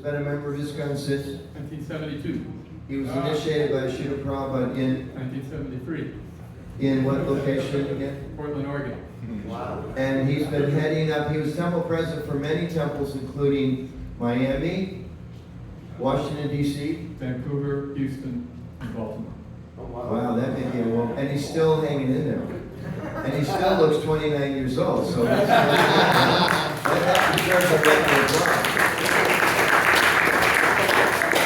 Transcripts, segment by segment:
been a member of ISKCON since? 1972. He was initiated by Srila Prabhupada in? 1973. In what location again? Portland, Oregon. Wow. And he's been heading up, he was temple president for many temples, including Miami, Washington, D.C., Vancouver, Houston, and Baltimore. Oh, wow, that may be a woman. And he's still hanging in there. And he still looks 29 years old, so that's that deserves a record.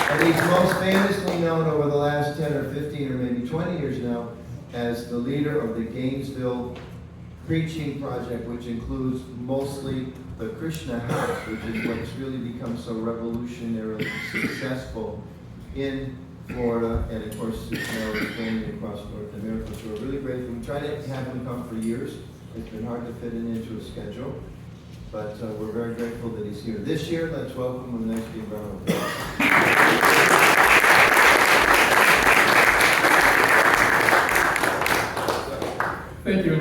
And he's most famously known over the last 10 or 15 or maybe 20 years now as the leader of the Gainesville Preaching Project, which includes mostly the Krishna House, which is what's really become so revolutionarily successful in Florida, and of course it's now expanding across North America. So we're really grateful. We tried to have him come for years. It's been hard to fit it into a schedule, but we're very grateful that he's here. This year, let's welcome him. Nice big round of applause. Thank you.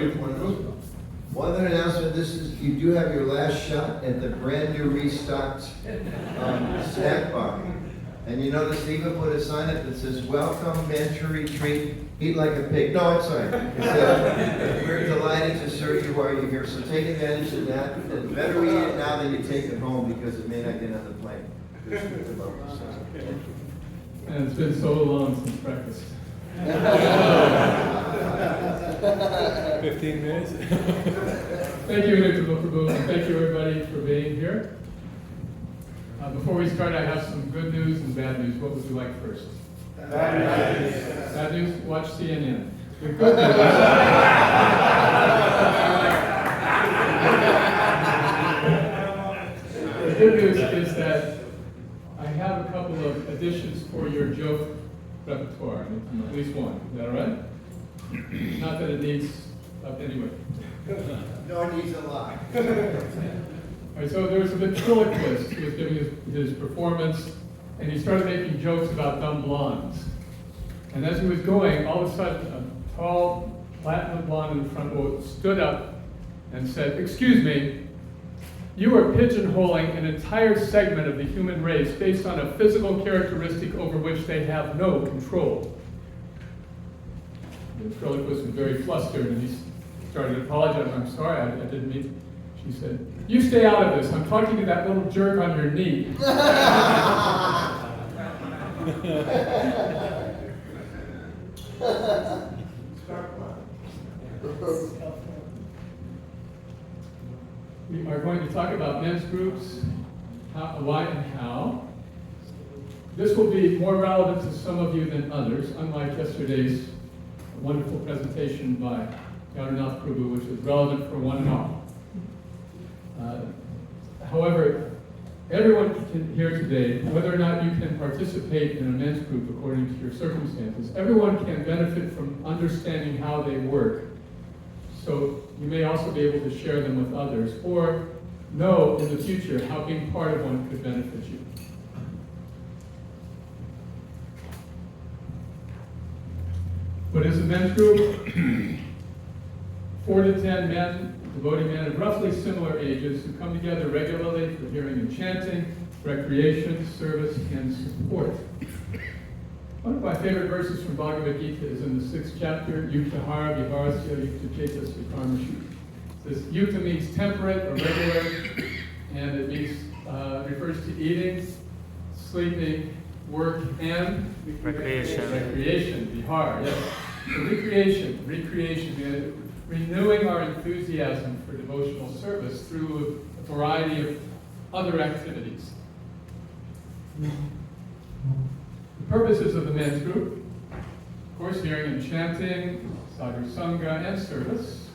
One other announcement, you do have your last shot at the brand new restocked snack bar. And you notice they even put a sign up that says, "Welcome, Manchurian treat, eat like a pig." No, it's sorry. It says, "We're delighted to serve you while you're here." So take advantage of that. And better eat it now than you take it home because it may not get on the plane. And it's been so long since breakfast. 15 minutes. Thank you, Srila Prabhu, and thank you everybody for being here. Before we start, I have some good news and bad news. What would you like first? Bad news. Bad news? Watch CNN. The good news. The good news is that I have a couple of additions for your joke repertoire, at least one. Is that all right? Not that it needs, anyway. No, it needs a lot. All right, so there was a ventriloquist who was giving his performance, and he started making jokes about dumb blondes. And as he was going, all of a sudden, a tall, platinum blonde in the front row stood up and said, "Excuse me, you are pigeonholing an entire segment of the human race based on a physical characteristic over which they have no control." The ventriloquist was very flustered, and he started apologizing. "I'm sorry, I didn't mean..." She said, "You stay out of this. I'm talking to that little jerk on your knee." We are going to talk about men's groups, why and how. This will be more relevant to some of you than others, unlike yesterday's wonderful presentation by Yadunath Prabhu, which was relevant for one and all. However, everyone here today, whether or not you can participate in a men's group according to your circumstances, everyone can benefit from understanding how they work. So you may also be able to share them with others, or know in the future how being part of one could benefit you. What is a men's group? 4 to 10 men, devotee men of roughly similar ages who come together regularly for hearing and chanting, recreation, service, and support. One of my favorite verses from Bhagavad Gita is in the 6th chapter, Yuktahara Viharasya Yuktachetas Vikarmashu. It says, Yukta means temperate or regular, and it means, refers to eating, sleeping, work, and recreation, vihar, yes. So recreation, renewing our enthusiasm for devotional service through a variety of other activities. The purposes of the men's group, of course, hearing and chanting, Sadhu Sanga, and service.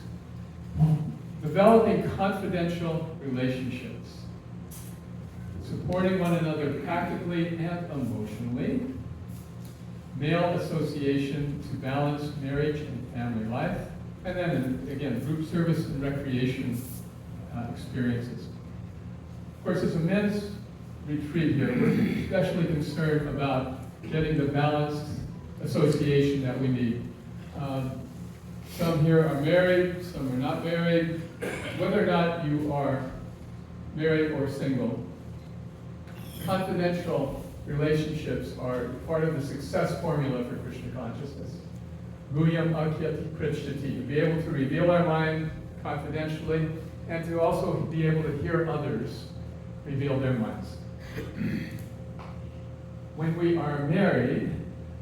Developing confidential relationships. Supporting one another practically and emotionally. Male association to balance marriage and family life. And then, again, group service and recreation experiences. Of course, as a men's retreat here, we're especially concerned about getting the balanced association that we need. Some here are married, some are not married. Whether or not you are married or single, confidential relationships are part of the success formula for Krishna consciousness. Guyam akyati prichyati, to be able to reveal our mind confidentially, and to also be able to hear others reveal their minds. When we are married,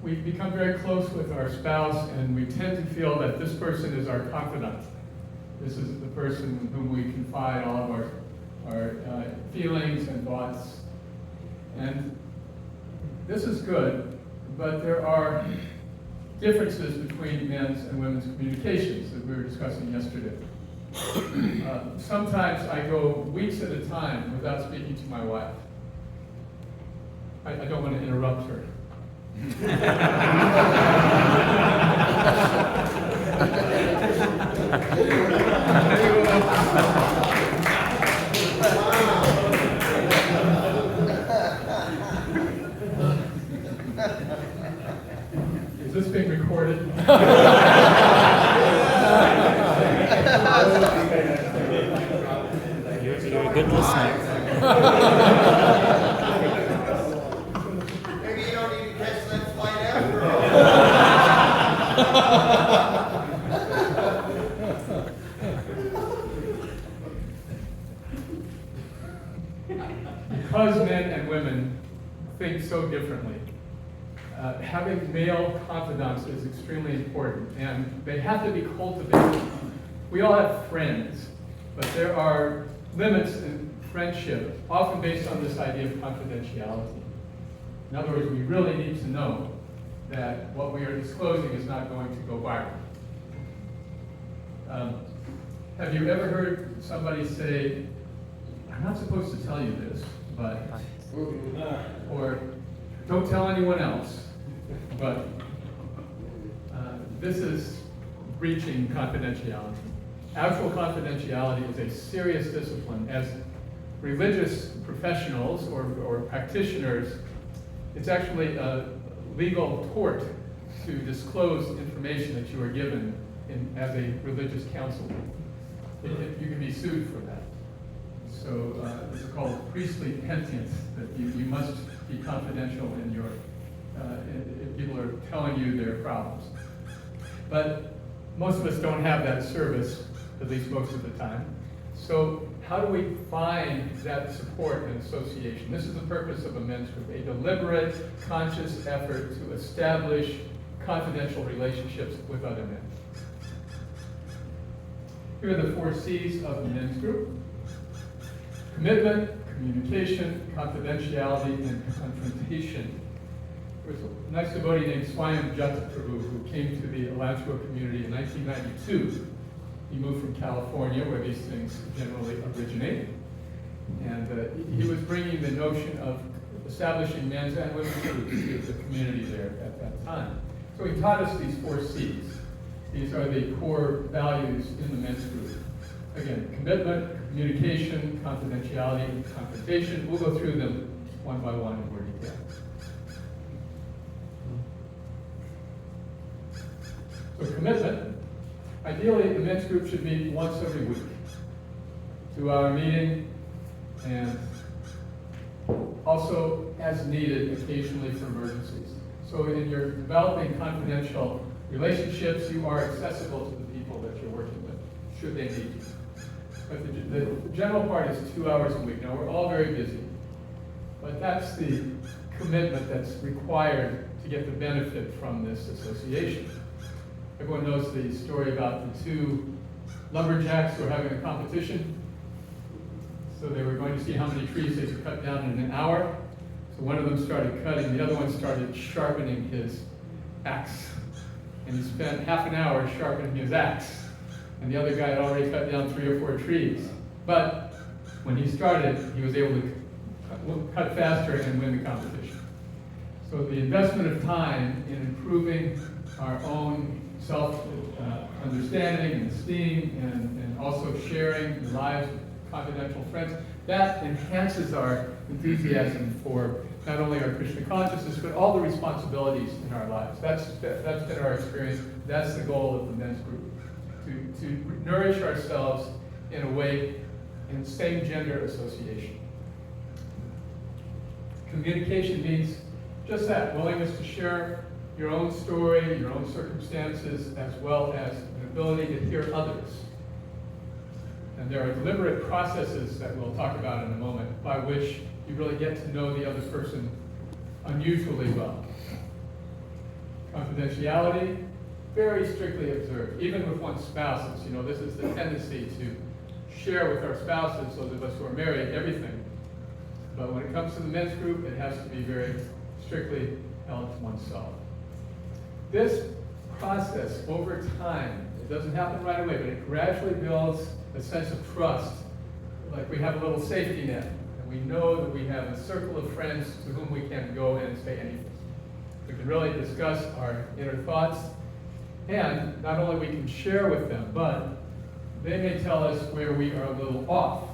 we become very close with our spouse, and we tend to feel that this person is our confidant. This is the person in whom we confide all of our feelings and thoughts. And this is good, but there are differences between men's and women's communications that we were discussing yesterday. Sometimes I go weeks at a time without speaking to my wife. I don't want to interrupt her. Is this being recorded? You're a good listener. Maybe you don't need to catch that flight after all. Because men and women think so differently, having male confidants is extremely important, and they have to be cultivated. We all have friends, but there are limits in friendship, often based on this idea of confidentiality. In other words, we really need to know that what we are disclosing is not going to go viral. Have you ever heard somebody say, "I'm not supposed to tell you this, but," or "Don't tell anyone else, but," this is breaching confidentiality. Actual confidentiality is a serious discipline. As religious professionals or practitioners, it's actually a legal tort to disclose information that you are given as a religious counselor. You can be sued for that. So it's called priestly penitence, that you must be confidential in your, if people are telling you their problems. But most of us don't have that service, at least most of the time. So how do we find that support and association? This is the purpose of a men's group, a deliberate, conscious effort to establish confidential relationships with other men. Here are the 4 C's of the men's group: commitment, communication, confidentiality, and confrontation. There was a nice devotee named Jitamitra who came to the Alachua community in 1992. He moved from California, where these things generally originate. And he was bringing the notion of establishing men's and women's groups to the community there at that time. So he taught us these 4 C's. These are the core values in the men's group. Again, commitment, communication, confidentiality, and confrontation. We'll go through them one by one in more detail. So commitment. Ideally, the men's group should meet once every week. 2-hour meeting, and also as needed occasionally for emergencies. So in your developing confidential relationships, you are accessible to the people that you're working with, should they need you. But the general part is 2 hours a week. Now, we're all very busy, but that's the commitment that's required to get the benefit from this association. Everyone knows the story about the 2 lumberjacks who were having a competition. So they were going to see how many trees they could cut down in an hour. So one of them started cutting, the other one started sharpening his axe. And he spent half an hour sharpening his axe. And the other guy had already cut down 3 or 4 trees. But when he started, he was able to cut faster and win the competition. So the investment of time in improving our own self-understanding and esteem, and also sharing the lives of confidential friends, that enhances our enthusiasm for not only our Krishna consciousness, but all the responsibilities in our lives. That's been our experience. That's the goal of the men's group, to nourish ourselves in a way in same-gender association. Communication means just that, willingness to share your own story, your own circumstances, as well as an ability to hear others. And there are deliberate processes that we'll talk about in a moment by which you really get to know the other person unusually well. Confidentiality, very strictly observed, even with one's spouses. You know, this is the tendency to share with our spouses, those of us who are married, everything. But when it comes to the men's group, it has to be very strictly held to oneself. This process, over time, it doesn't happen right away, but it gradually builds a sense of trust. Like we have a little safety net, and we know that we have a circle of friends to whom we can go and say anything. We can really discuss our inner thoughts, and not only we can share with them, but they may tell us where we are a little off.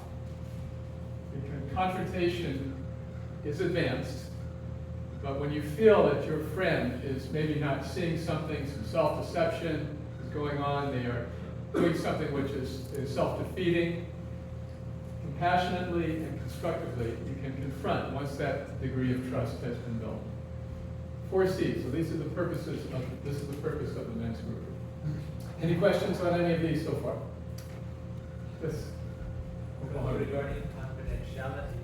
Because confrontation is advanced, but when you feel that your friend is maybe not seeing something, some self-deception is going on, they are doing something which is self-defeating, compassionately and constructively, you can confront once that degree of trust has been built. 4 C's. So these are the purposes of this is the purpose of the men's group. Any questions on any of these so far? Yes. Regarding confidentiality,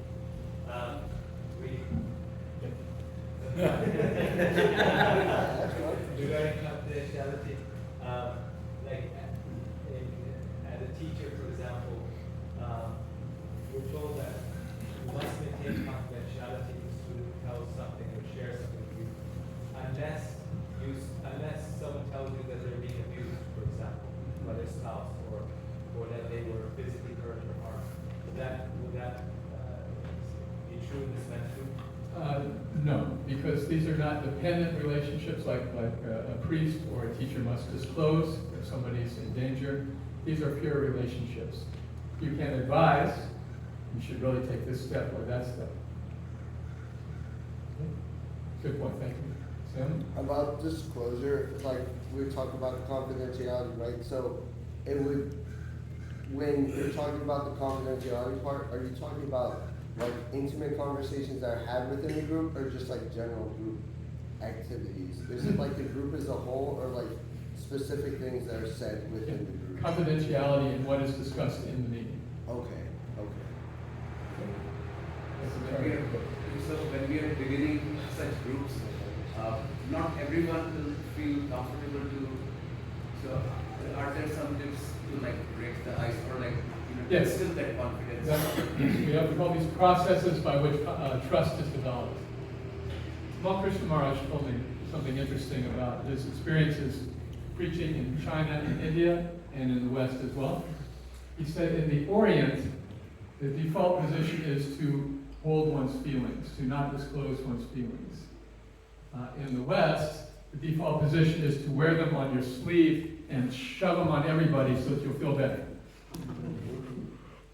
regarding confidentiality, like as a teacher, for example, we're told that you must maintain confidentiality if a student tells something or shares something with you, unless someone tells you that they're being abused, for example, by their spouse, or that they were physically hurt or harmed. Would that be true in this men's group? No, because these are not dependent relationships like a priest or a teacher must disclose if somebody's in danger. These are pure relationships. You can advise, you should really take this step or that step. Okay. Good point, thank you. Sam? About disclosure, like we were talking about confidentiality, right? So it would, when you're talking about the confidentiality part, are you talking about like intimate conversations that are had within the group, or just like general group activities? Is it like the group as a whole, or like specific things that are said within the group? Confidentiality and what is discussed in the meeting. Okay, okay. So when we are beginning such groups, not everyone will feel comfortable to. So are there some tips to like break the ice or like Yes. instill that confidence? We have all these processes by which trust is developed. Well, Krishna Maharaj told me something interesting about his experiences preaching in China and India and in the West as well. He said in the Orient, the default position is to hold one's feelings, to not disclose one's feelings. In the West, the default position is to wear them on your sleeve and shove them on everybody so that you'll feel better.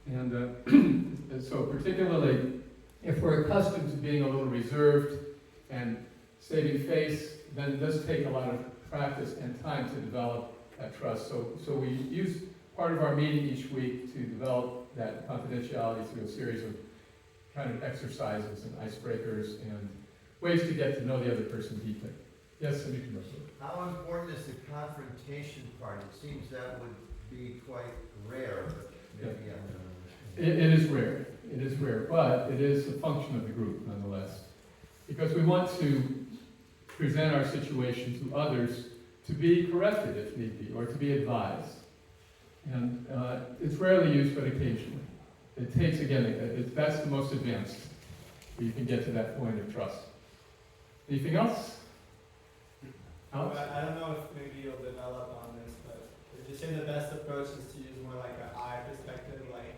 And so particularly, if we're accustomed to being a little reserved and saving face, then it does take a lot of practice and time to develop that trust. So we use part of our meeting each week to develop that confidentiality through a series of kind of exercises and icebreakers and ways to get to know the other person deeply. Yes, and you can go through it. How important is the confrontation part? It seems that would be quite rare, but maybe I'm not understanding. It is rare. It is rare, but it is a function of the group nonetheless. Because we want to present our situation to others to be corrected if need be, or to be advised. And it's rarely used, but occasionally. It takes, again, that's the most advanced, where you can get to that point of trust. Anything else? Alex? I don't know if maybe you'll develop on this, but would you say the best approach is to use more like an I perspective? Like,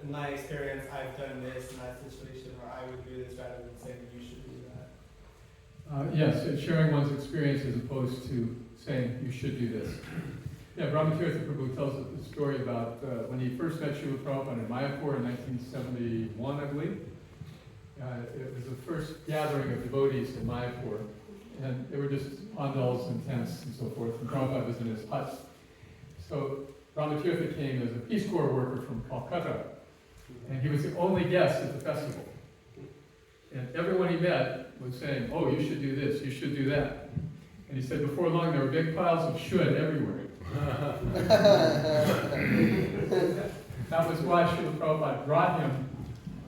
in my experience, I've done this in that situation, or I would do this rather than saying you should do that. Yes, it's sharing one's experience as opposed to saying you should do this. Yeah, Brahmatirtha Prabhu tells us the story about when he first met Srila Prabhupada in Mayapur in 1971, I believe. It was the first gathering of devotees in Mayapur, and they were just pandals and tents and so forth, and Prabhupada was in his huts. So Brahmatirtha came as a Peace Corps worker from Calcutta, and he was the only guest at the festival. And everyone he met was saying, oh, you should do this, you should do that. And he said before long there were big piles of should everywhere. That was why Srila Prabhupada brought him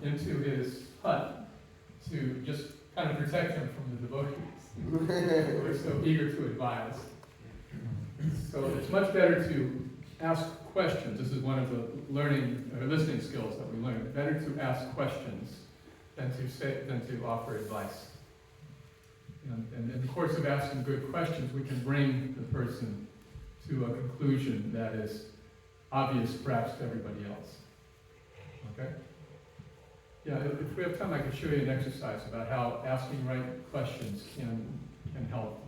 into his hut to just kind of protect him from the devotees who were so eager to advise. So it's much better to ask questions. This is one of the learning or listening skills that we learn. Better to ask questions than to offer advice. And in the course of asking good questions, we can bring the person to a conclusion that is obvious perhaps to everybody else. Okay? Yeah, if we have time, I can show you an exercise about how asking right questions can help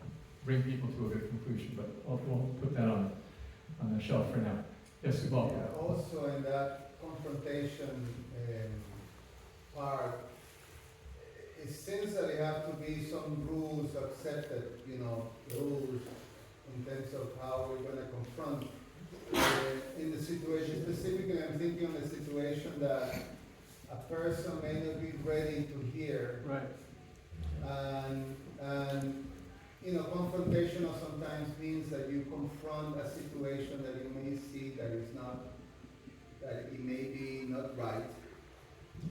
bring people to a good conclusion, but we'll put that on the shelf for now. Yes, Subal? Yeah, also in that confrontation part, it seems that there have to be some rules accepted, rules in terms of how we're going to confront. In the situation, specifically I'm thinking of the situation that a person may not be ready to hear. Right. And confrontational sometimes means that you confront a situation that you may see that it may be not right.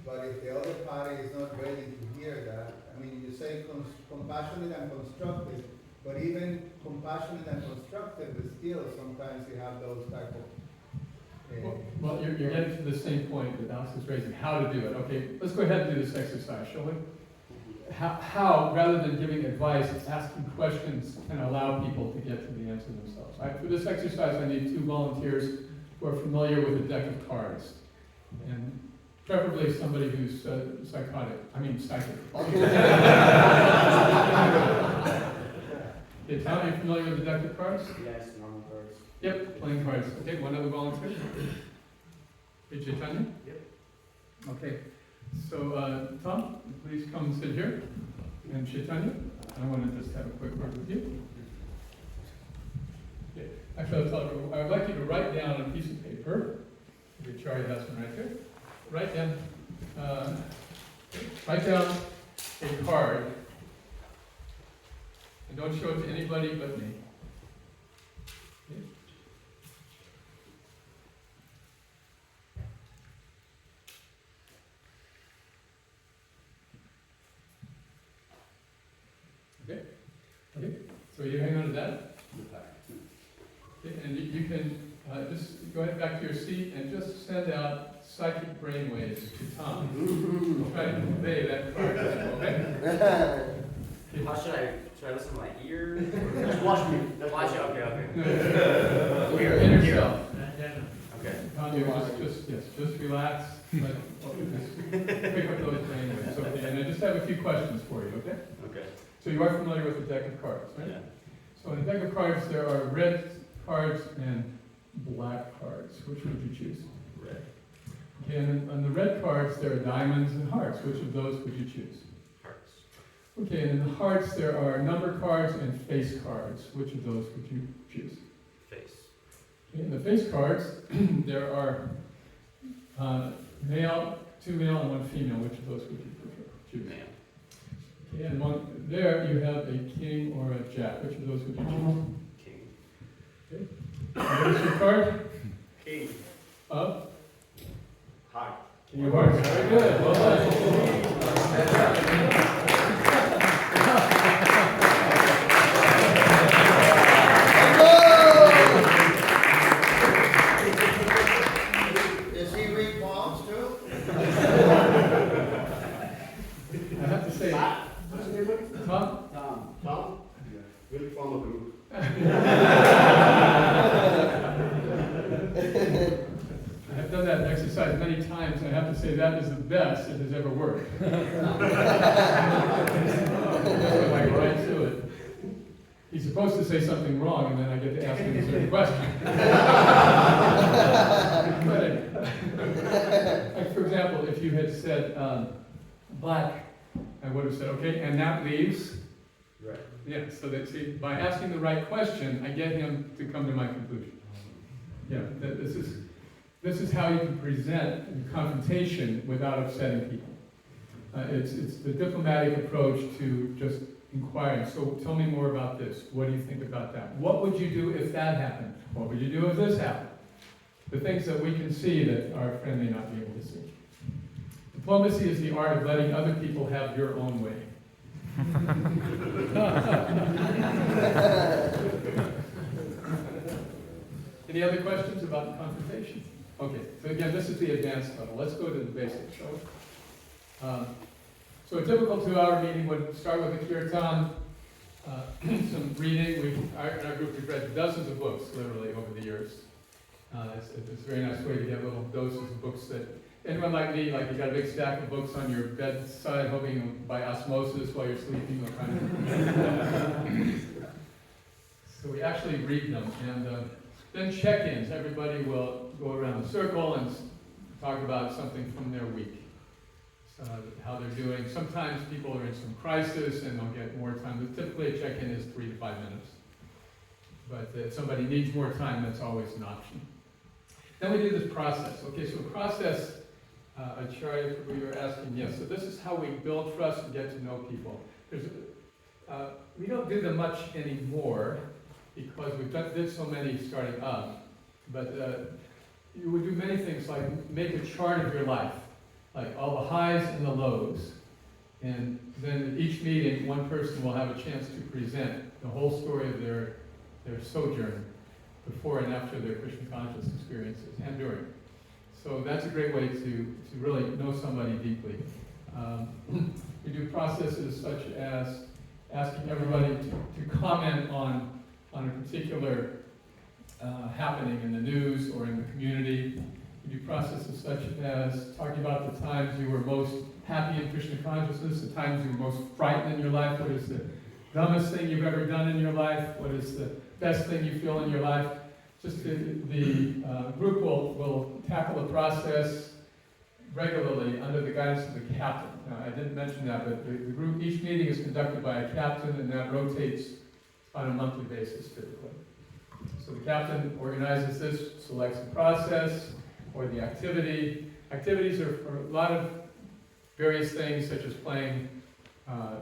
But if the other party is not ready to hear that, you say compassionate and constructive, but even compassionate and constructive, but still sometimes you have those type of... Well, you're getting to the same point that Alex is raising, how to do it. Okay, let's go ahead and do this exercise, shall we? How, rather than giving advice, asking questions can allow people to get to the answer themselves. For this exercise, I need 2 volunteers who are familiar with a deck of cards. And preferably somebody who's psychic. Okay, Tom, are you familiar with the deck of cards? Yes, normal cards. Yep, playing cards. Okay, one other volunteer. Hey, Chaitanya? Yep. Okay, so Tom, please come and sit here. And Chaitanya, I want to just have a quick word with you. Okay. Actually, I would like you to write down on a piece of paper. Charlie has one right here. Write down a card. And don't show it to anybody but me. Okay? Okay? So you hang on to that? Okay, and you can just go ahead back to your seat and just send out psychic brainwaves to Tom. Try to convey that card to him, okay? How should I listen to my ear? Just watch me. Watch it, okay. Your inner self. Okay. Tom, you just relax. Pick up those brainwaves, okay? And I just have a few questions for you, okay? Okay. So you are familiar with the deck of cards, right? Yeah. So in the deck of cards, there are red cards and black cards. Which would you choose? Red. Okay, and on the red cards, there are diamonds and hearts. Which of those would you choose? Hearts. Okay, and in the hearts, there are number cards and face cards. Which of those would you choose? Face. Okay, in the face cards, there are two male and one female. Which of those would you prefer? Choose. Male. Okay, and there you have a king or a jack. Which of those would you choose? King. Okay. What is your card? King. Of? Heart. King of hearts. Very good. Well done. Does he read palms too? I have to say, Tom? Tom? Really follow the group. I have done that exercise many times, and I have to say that is the best it has ever worked. Just like right to it. He's supposed to say something wrong, and then I get to ask him a certain question. But like for example, if you had said black, I would have said, okay, and that leaves? Right. Yeah, so that, see, by asking the right question, I get him to come to my conclusion. Yeah, this is how you can present a confrontation without upsetting people. It's the diplomatic approach to just inquiring. So tell me more about this. What do you think about that? What would you do if that happened? What would you do if this happened? The things that we can see that our friend may not be able to see. Diplomacy is the art of letting other people have your own way. Any other questions about confrontation? Okay, so again, this is the advanced level. Let's go to the basics, shall we? So a typical 2-hour meeting would start with a kirtan, some reading. In our group, we've read dozens of books, literally, over the years. It's a very nice way to get little doses of books that, anyone like me, like you got a big stack of books on your bedside, hoping by osmosis while you're sleeping, you'll kind of... So we actually read them, and then check-ins. Everybody will go around the circle and talk about something from their week. How they're doing. Sometimes people are in some crisis and they'll get more time. But typically a check-in is 3 to 5 minutes. But if somebody needs more time, that's always an option. Then we do this process. Okay, so process, Acharya, we were asking, yes, so this is how we build trust and get to know people. We don't do them much anymore because we've did so many starting up. But you would do many things like make a chart of your life. Like all the highs and the lows. And then at each meeting, one person will have a chance to present the whole story of their sojourn before and after their Krishna conscious experiences and during. So that's a great way to really know somebody deeply. We do processes such as asking everybody to comment on a particular happening in the news or in the community. We do processes such as talking about the times you were most happy in Krishna consciousness, the times you were most frightened in your life, what is the dumbest thing you've ever done in your life, what is the best thing you feel in your life. Just the group will tackle the process regularly under the guidance of the captain. Now, I didn't mention that, but the group, each meeting is conducted by a captain, and that rotates on a monthly basis typically. So the captain organizes this, selects the process, or the activity. Activities are a lot of various things, such as playing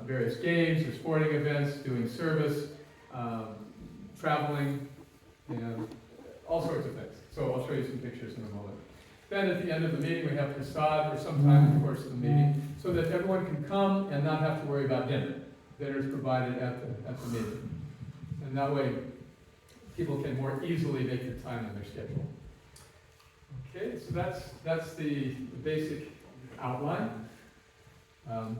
various games or sporting events, doing service, traveling, and all sorts of things. So I'll show you some pictures in a moment. Then at the end of the meeting, we have prasad, or sometime in the course of the meeting, so that everyone can come and not have to worry about dinner. Dinner is provided at the meeting. And that way, people can more easily make the time in their schedule. Okay, so that's the basic outline. Now,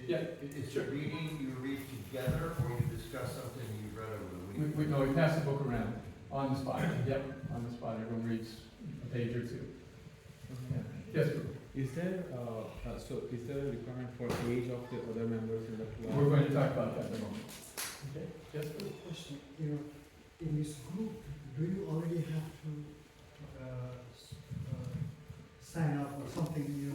yeah, It's a reading you read together, or you discuss something you read over the week? we pass the book around on the spot. Yep, on the spot. Everyone reads a page or two. Yeah. Yes, Guru. Is there a requirement for age of the other members in the club? We're going to talk about that in a moment. Okay. Yes, Guru. Question, in this group, do you already have to sign up or something that you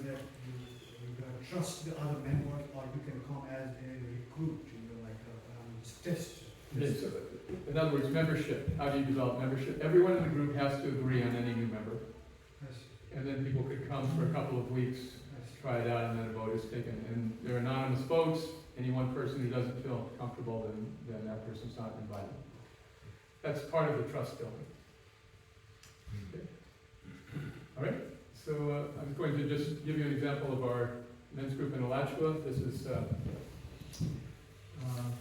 trust the other members, or you can come as a recruit, like a test? Okay, so in other words, membership. How do you develop membership? Everyone in the group has to agree on any new member. Yes. And then people could come for a couple of weeks, try it out, and then a vote is taken. And they're anonymous votes. Any one person who doesn't feel comfortable, then that person's not invited. That's part of the trust building. Okay. All right. So I'm going to just give you an example of our men's group in Alachua. This is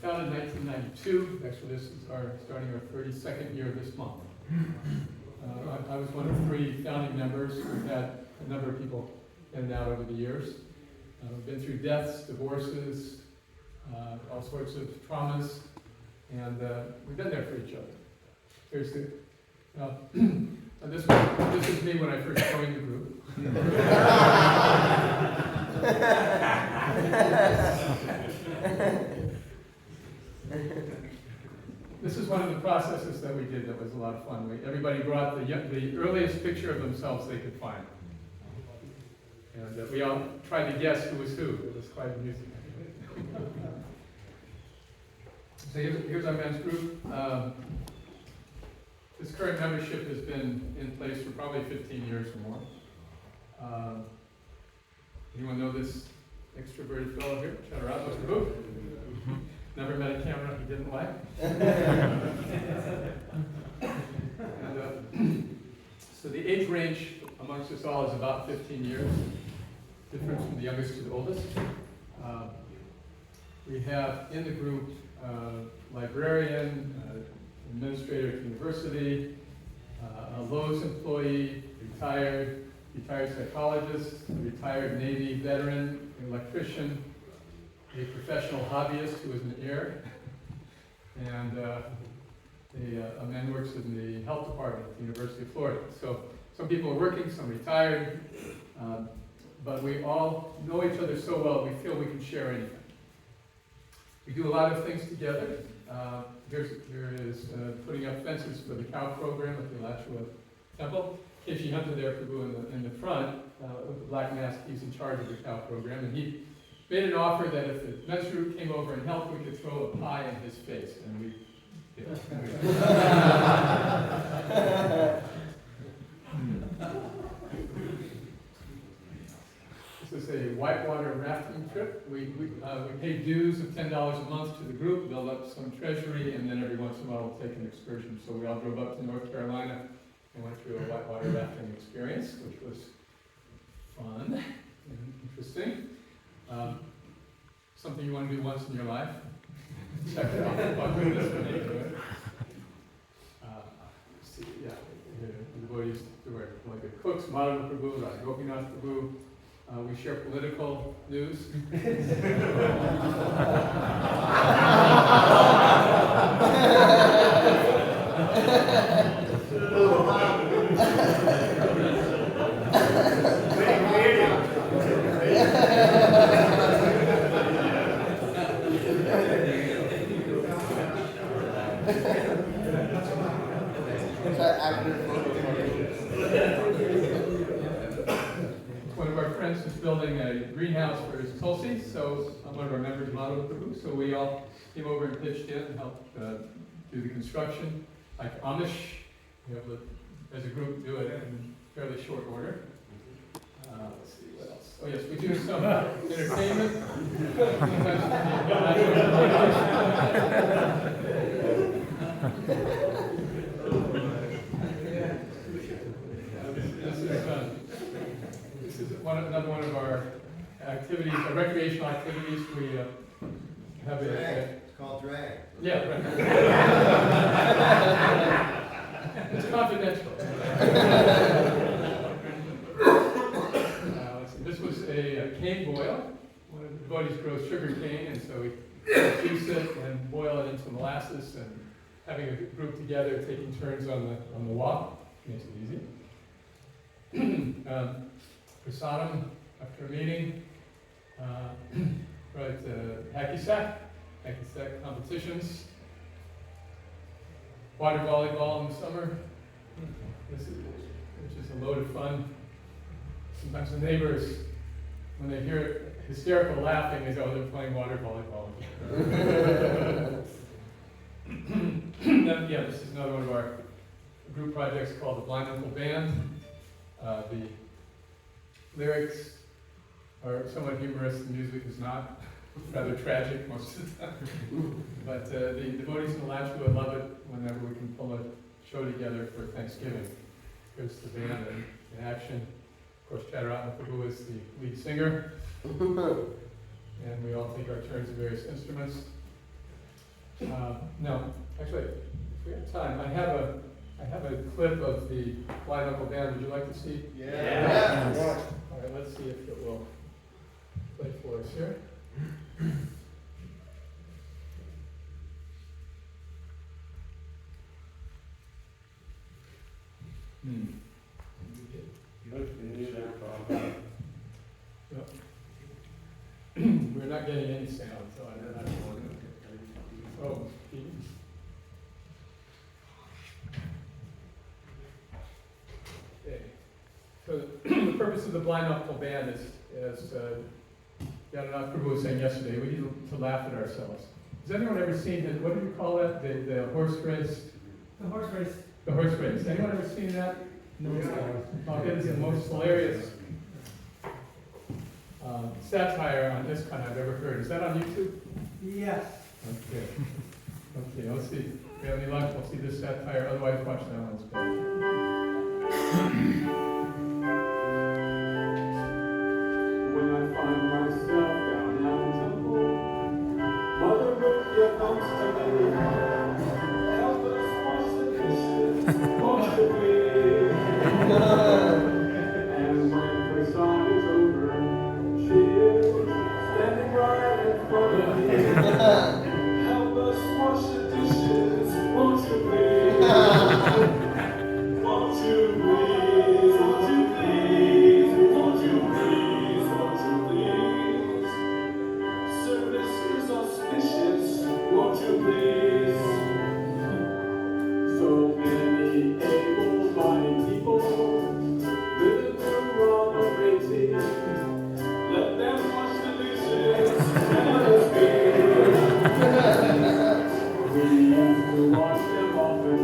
founded in 1992. Actually, this is starting our 32nd year this month. I was one of 3 founding members. We've had a number of people in and out over the years. We've been through deaths, divorces, all sorts of traumas, and we've been there for each other. Seriously. This is me when I first joined the group. This is one of the processes that we did that was a lot of fun. Everybody brought the earliest picture of themselves they could find. And we all tried to guess who was who. It was quite amusing. So here's our men's group. This current membership has been in place for probably 15 years or more. Anyone know this extroverted fellow here? Chaturanga Prabhu? Never met a camera he didn't like. So the age range amongst us all is about 15 years, difference from the youngest to the oldest. We have in the group librarian, administrator at university, a Lowe's employee, retired psychologist, retired Navy veteran, electrician, a professional hobbyist who is an heir, and a man who works in the health department at the University of Florida. So some people are working, some retired, but we all know each other so well we feel we can share anything. We do a lot of things together. Here is putting up fences for the cow program at the Alachua temple. Keshihamta there, Prabhu, in the front, with the black mask, he's in charge of the cow program, and he made an offer that if the men's group came over and helped, we could throw a pie in his face, and we did. This is a whitewater rafting trip. We pay dues of $10 a month to the group, build up some treasury, and then every once in a while we'll take an excursion. So we all drove up to North Carolina and went through a whitewater rafting experience, which was fun and interesting. Something you want to do once in your life. Check it out. See, yeah, the devotees who are like the cooks, Madhava Prabhu, Gopinath Prabhu. We share political news. One of our friends is building a greenhouse for his tulsi, so I'm one of our members, Madhava Prabhu, so we all came over and pitched in and helped do the construction. Like Amish, we have as a group do it in fairly short order. Let's see what else. Oh yes, we do some entertainment. This is another one of our activities, our recreational activities. We have It's called drag. Yeah, right. It's confidential. Let's see. This was a cane boil. One of the devotees grows sugar cane, and so we juice it and boil it into molasses, and having a group together, taking turns on the walk makes it easy. Prasadam after a meeting. Hacky sack competitions. Water volleyball in the summer, which is a load of fun. Sometimes the neighbors, when they hear hysterical laughing, they go, "Oh, they're playing water volleyball again." Yeah, this is another one of our group projects called the Blind Uncle Band. The lyrics are somewhat humorous, the music is not. Rather tragic most of the time. But the devotees in Alachua love it whenever we can pull a show together for Thanksgiving. Here's the band in action. Of course, Chaturanga Prabhu is the lead singer. And we all take our turns at various instruments. No, actually, if we have time, I have a clip of the Blind Uncle Band. Would you like to see? Yeah. All right, let's see if it will play for us here. We're not getting any sound, so I don't know. Oh, okay. So the purpose of the Blind Uncle Band is Yadanath Prabhu was saying yesterday, we need to laugh at ourselves. Has anyone ever seen it? What do you call that? The horse race? The horse race. The horse race. Anyone ever seen that? No. Oh, it is the most hilarious satire on ISKCON I've ever heard. Is that on YouTube? Yes. Okay. Okay, let's see. If we have any luck, we'll see this satire. Otherwise, watch that one instead. When I find myself down at the temple, Mother Ruthia comes to me. Help us wash the dishes, won't you please? And when the song is over, she is standing right in front of me. Help us wash the dishes, won't you please? Won't you please? Won't you please? Won't you please? Won't you please? Service is auspicious, won't you please? So many able-bodied people living through wrong or crazy. Let them wash the dishes and let us be. We used to wash them often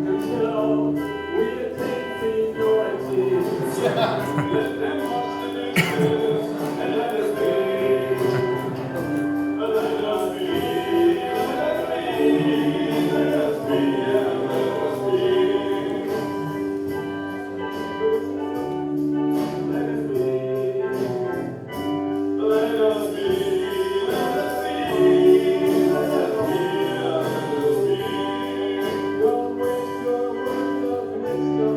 until we attained seniority. Let them wash the dishes and let us be. Let us be. Let us be. Let us be. Let us be. Let us be. Let us be. Let us be. Let us be. Don't waste your words of wisdom.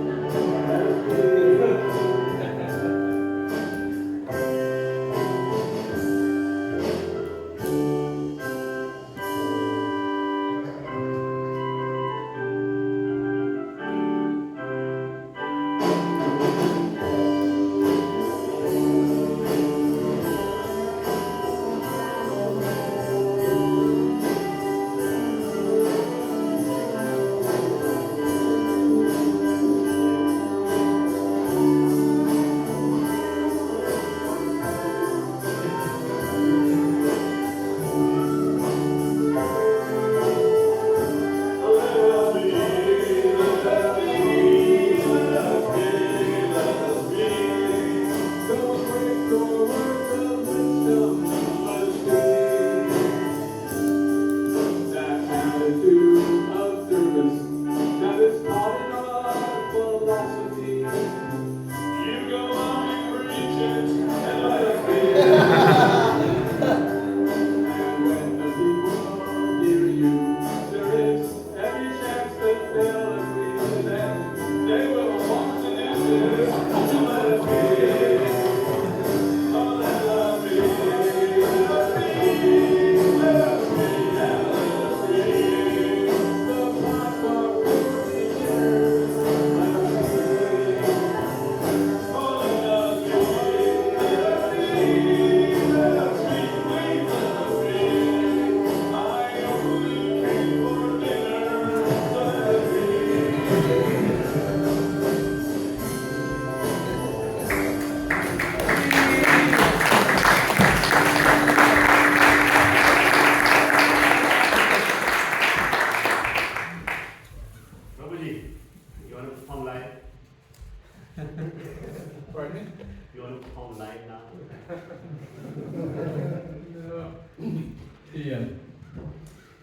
Let us be.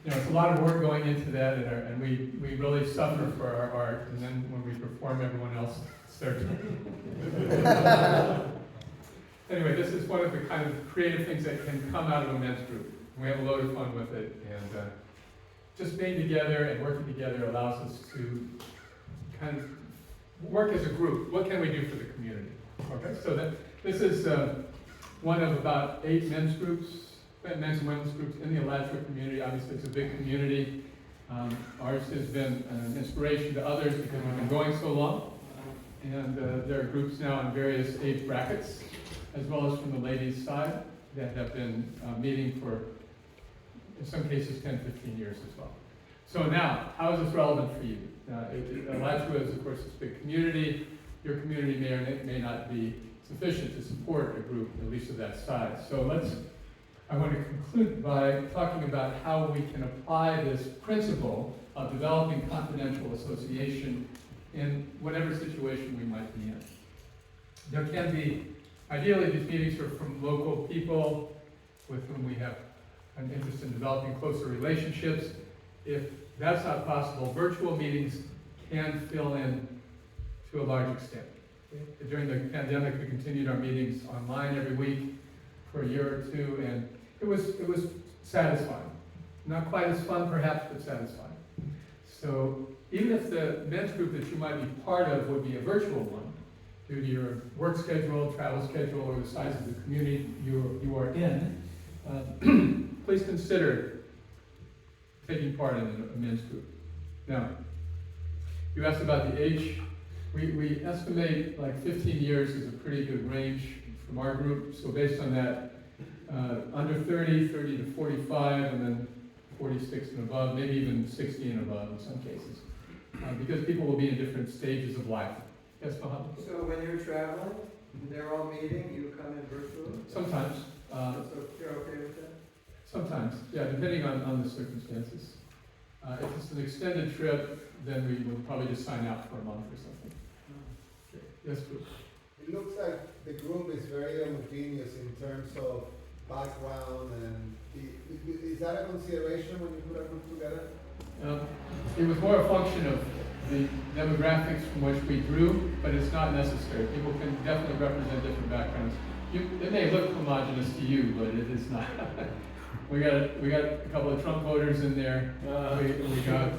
It's a lot of work going into that, and we really suffer for our art, and then when we perform, everyone else starts. Anyway, this is one of the kind of creative things that can come out of a men's group. We have a load of fun with it, and just being together and working together allows us to kind of work as a group. What can we do for the community? Okay, so this is one of about 8 men's groups, men's and women's groups in the Alachua community. Obviously, it's a big community. Ours has been an inspiration to others because we've been going so long. And there are groups now in various age brackets, as well as from the ladies' side, that have been meeting for, in some cases, 10, 15 years as well. So now, how is this relevant for you? Alachua is, of course, this big community. Your community may or may not be sufficient to support a group, at least of that size. So I want to conclude by talking about how we can apply this principle of developing confidential association in whatever situation we might be in. There can be Ideally, these meetings are from local people with whom we have an interest in developing closer relationships. If that's not possible, virtual meetings can fill in to a large extent. During the pandemic, we continued our meetings online every week for a year or two, and it was satisfying. Not quite as fun, perhaps, but satisfying. So even if the men's group that you might be part of would be a virtual one, due to your work schedule, travel schedule, or the size of the community you are in, please consider taking part in a men's group. Now, you asked about the age. We estimate like 15 years is a pretty good range from our group. So based on that, under 30 to 45, and then 46 and above, maybe even 60 and above in some cases. Because people will be in different stages of life. Yes, Mohammed? So when you're traveling, they're all meeting, you come in virtually? Sometimes. So you're okay with that? Sometimes, yeah, depending on the circumstances. If it's an extended trip, then we will probably just sign out for a month or something. Okay. Yes, Bruce? It looks like the group is very homogeneous in terms of background and is that a consideration when you put a group together? It was more a function of the demographics from which we drew, but it's not necessary. People can definitely represent different backgrounds. It may look homogenous to you, but it is not. we got a couple of Trump voters in there. We got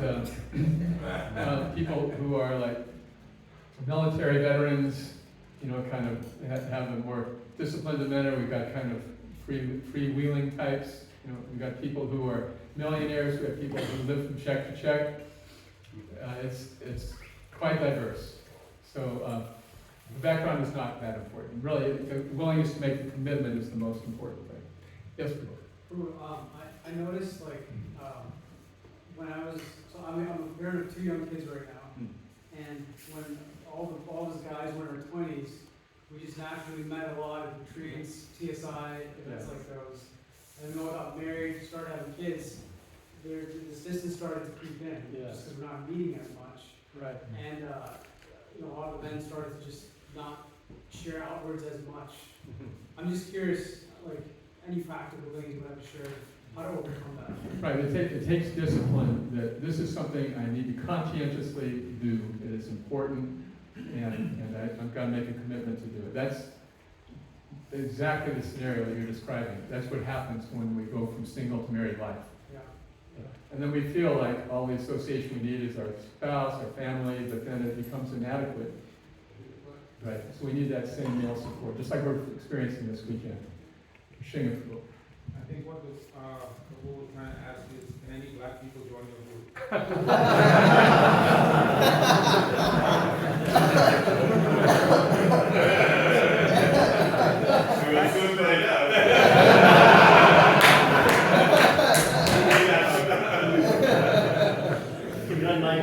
people who are like military veterans, you know, kind of have a more disciplined demeanor. We've got kind of freewheeling types. You know, we've got people who are millionaires. We have people who live from check to check. It's quite diverse. So the background is not that important. Really, the willingness to make the commitment is the most important thing. Yes, Bruce? I noticed when I was, so I'm a parent of 2 young kids right now, and when all those guys were in our 20s, we just naturally met a lot at retreats, TSI, events like those. And when we all got married, started having kids, this distance started to creep in, just because we're not meeting as much. Right. And a lot of men started to just not share outwards as much. I'm just curious, like, any practical things you have to share, how to overcome that? Right, it takes discipline. That this is something I need to conscientiously do. It is important, and I've got to make a commitment to do it. That's exactly the scenario that you're describing. That's what happens when we go from single to married life. Yeah. And then we feel like all the association we need is our spouse, our family, but then it becomes inadequate. Right. So we need that same male support, just like we're experiencing this weekend. Singapore. I think what this Prabhu was trying to ask is, can any black people join your group?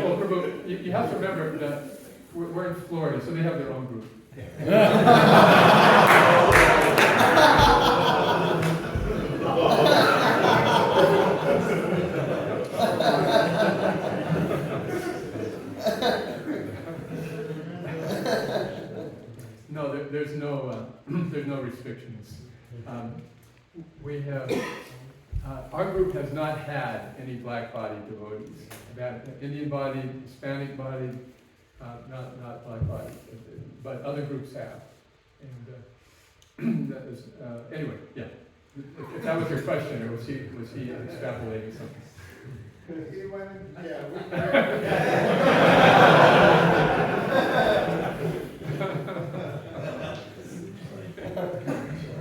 Well, Prabhu, you have to remember that we're in Florida, so they have their own group. No, there's no restrictions. We have, our group has not had any black body devotees. That Indian body, Hispanic body, not black body, but other groups have. And that is, anyway, yeah. If that was your question, or was he extrapolating something? He went,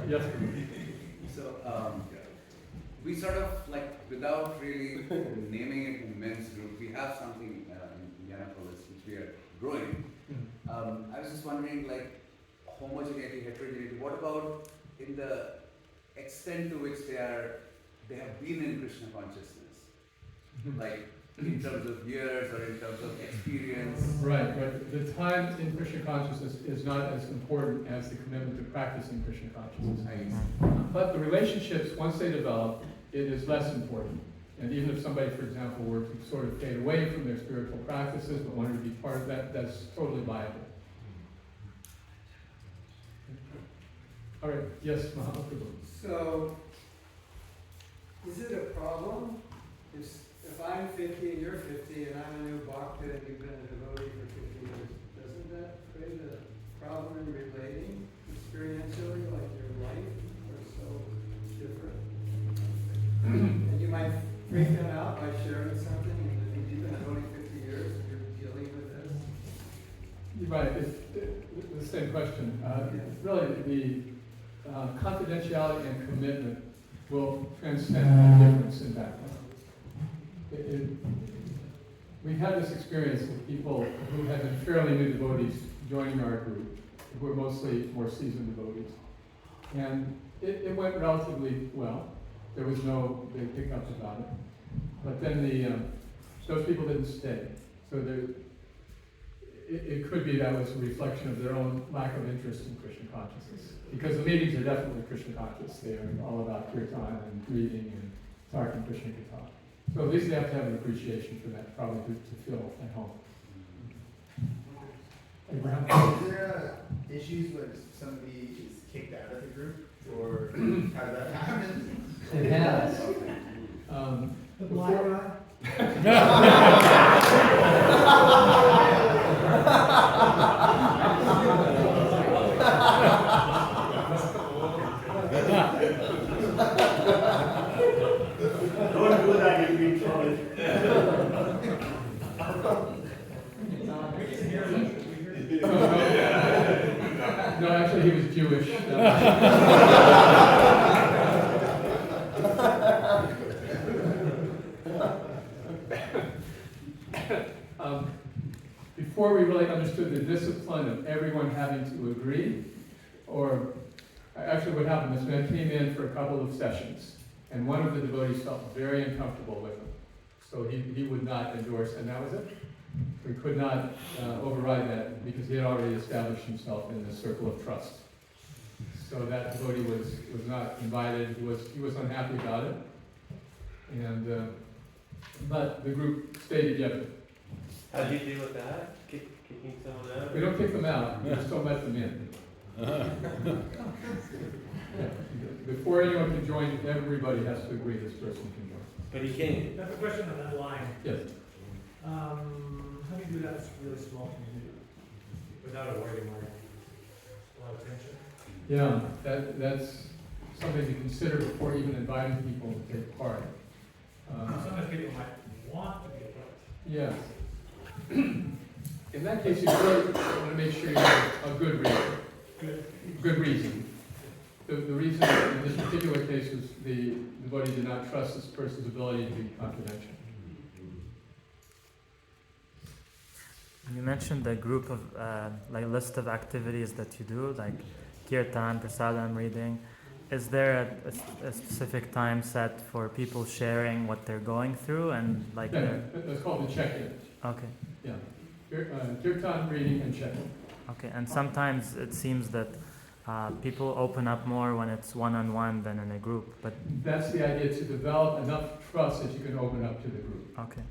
Yes. So we sort of like, without really naming it men's group, we have something in Indianapolis which we are growing. I was just wondering, like, homogeneity, heterogeneity. What about in the extent to which they have been in Krishna consciousness, like in terms of years or in terms of experience? Right, but the time in Krishna consciousness is not as important as the commitment to practicing Krishna consciousness. But the relationships, once they develop, it is less important. And even if somebody, for example, were to sort of fade away from their spiritual practices but wanted to be part of that, that's totally viable. All right, yes, Mahaprabhu. So, is it a problem if I'm 50 and you're 50 and I'm a new bhakta and you've been a devotee for 50 years? Doesn't that create a problem in relating experientially, like your life are so different? And you might freak them out by sharing something, and if you've been a devotee 50 years and you're dealing with this. You're right, it's the same question. Really, the confidentiality and commitment will transcend the difference in background. We've had this experience with people who have been fairly new devotees joining our group, who are mostly more seasoned devotees. And it went relatively well. There was no big hiccups about it. But then those people didn't stay. So it could be that was a reflection of their own lack of interest in Krishna consciousness. Because the meetings are definitely Krishna conscious. They are all about kirtan and reading and talking Krishna Katha. So at least they have to have an appreciation for that, probably to feel at home. Abraham? Is there issues when somebody is kicked out of the group, or how does that happen? It has. The black Don't do that, you'll be in trouble. No, actually, he was Jewish. Before we really understood the discipline of everyone having to agree, or actually what happened, this man came in for a couple of sessions, and one of the devotees felt very uncomfortable with him. So he would not endorse, and that was it. We could not override that because he had already established himself in the circle of trust. So that devotee was not invited. He was unhappy about it, and but the group stayed together. How do you deal with that? Kicking someone out? We don't kick them out. We just don't let them in. Yeah. Before anyone can join, everybody has to agree this person can join. But he can't. I have a question on that line. Yes. How do you do that in a really small community without avoiding a lot of tension? Yeah, that's something to consider before even inviting people to take part. Sometimes people might want to be a part. Yes. In that case, you really want to make sure you have a good reason. Good reason. The reason in this particular case was the devotee did not trust this person's ability to be confidential. You mentioned the group of, like list of activities that you do, like kirtan, prasadam, reading. Is there a specific time set for people sharing what they're going through and like? Yeah, that's called the check-in. Okay. Yeah, kirtan, reading, and check-in. Okay, and sometimes it seems that people open up more when it's one-on-one than in a group, but that's the idea, to develop enough trust that you can open up to the group. Okay.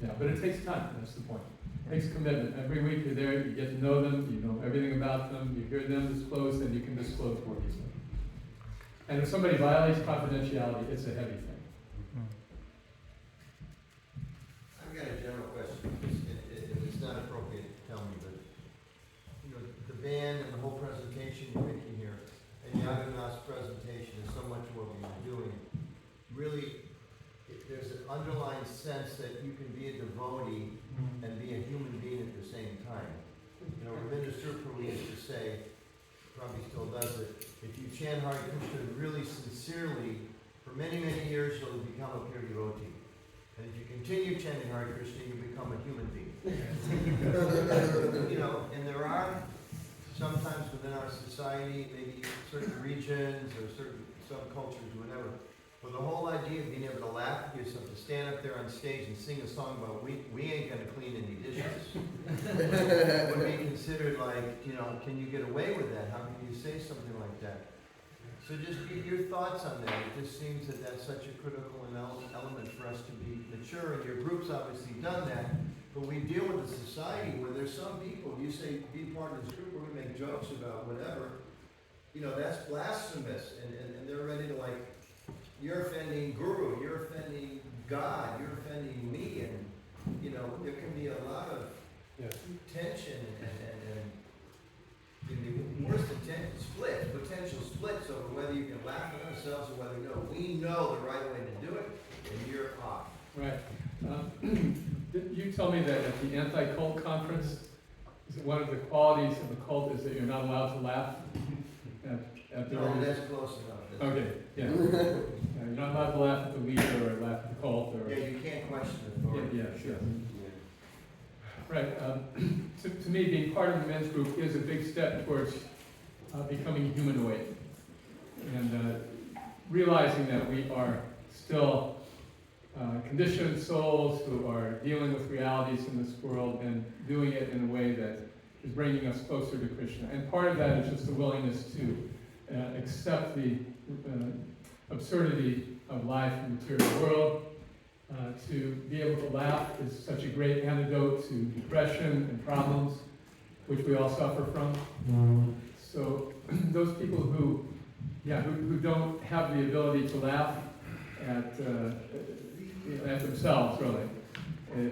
Yeah, but it takes time. That's the point. It takes commitment. Every week you're there, you get to know them, you know everything about them, you hear them disclose, and you can disclose more easily. And if somebody violates confidentiality, it's a heavy thing. I've got a general question. If it's not appropriate, tell me, but you know, the band and the whole presentation you're making here, and Yagannath's presentation is so much what we've been doing. Really, there's an underlying sense that you can be a devotee and be a human being at the same time. You know, Ravinda Surpuri used to say, probably still does it, if you chant Hare Krishna really sincerely, for many, many years you'll become a pure devotee. And if you continue chanting Hare Krishna, you become a human being. You know, and there are sometimes within our society, maybe certain regions or certain subcultures or whatever, where the whole idea of being able to laugh at yourself, to stand up there on stage and sing a song about we ain't gonna clean any dishes, would be considered like, you know, can you get away with that? How can you say something like that? So just get your thoughts on that. It just seems that that's such a critical element for us to be mature, and your group's obviously done that, but we deal with a society where there's some people, you say, be part of this group, we're gonna make jokes about whatever. that's blasphemous, and they're ready to like, you're offending Guru, you're offending God, you're offending me, and, there can be a lot of tension and worse than tension, potential splits over whether you can laugh at ourselves or whether no. We know the right way to do it, and you're off. Right. You tell me that at the anti-cult conference, one of the qualities of the cult is that you're not allowed to laugh at the Oh, that's close enough. Okay, yeah. You're not allowed to laugh at the leader or laugh at the cult or. Yeah, you can't question authority. Yeah, sure. Right. To me, being part of the men's group is a big step towards becoming humanoid and realizing that we are still conditioned souls who are dealing with realities in this world and doing it in a way that is bringing us closer to Krishna. And part of that is just a willingness to accept the absurdity of life in the material world. To be able to laugh is such a great antidote to depression and problems, which we all suffer from. So those people who don't have the ability to laugh at themselves, really,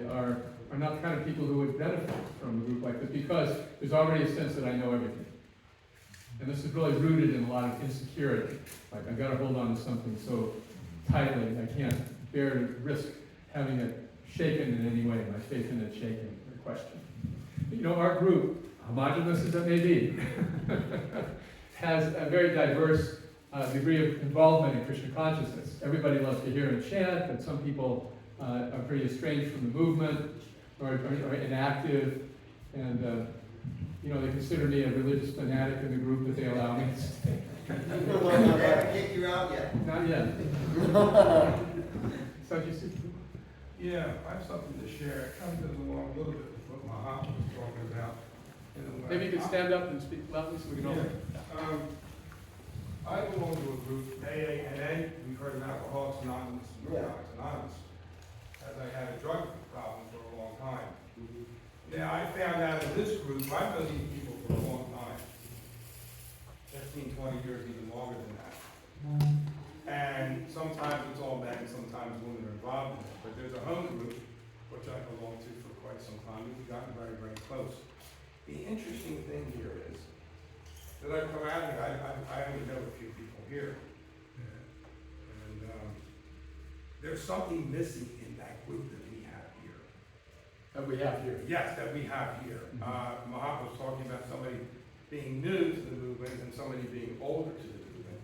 are not the kind of people who would benefit from a group like this, because there's already a sense that I know everything. And this is really rooted in a lot of insecurity. Like, I've got to hold on to something so tightly, I can't bear to risk having it shaken in any way, my faith in it shaken or questioned. Our group, homogenous as it may be, has a very diverse degree of involvement in Krishna consciousness. Everybody loves to hear and chant, but some people are pretty estranged from the movement or inactive, and they consider me a religious fanatic in the group that they allow me to stay. They haven't kicked you out yet? Not yet. So you see? Yeah, I have something to share. It kind of goes along a little bit with what Mahatma was talking about. Maybe you could stand up and speak loudly so we can all. I belong to a group, AANA. We've heard of Alcoholics Anonymous and Narcotics Anonymous, as I had a drug problem for a long time. Now, I found out in this group, I've known these people for a long time, 15, 20 years, even longer than that. And sometimes it's all men, sometimes women are involved in it. But there's a home group, which I belong to for quite some time. We've gotten very, very close. The interesting thing here is that I've come out here, I only know a few people here. And there's something missing in that group that we have here. That we have here? Yes, that we have here. Mahatma was talking about somebody being new to the movement and somebody being older to the movement.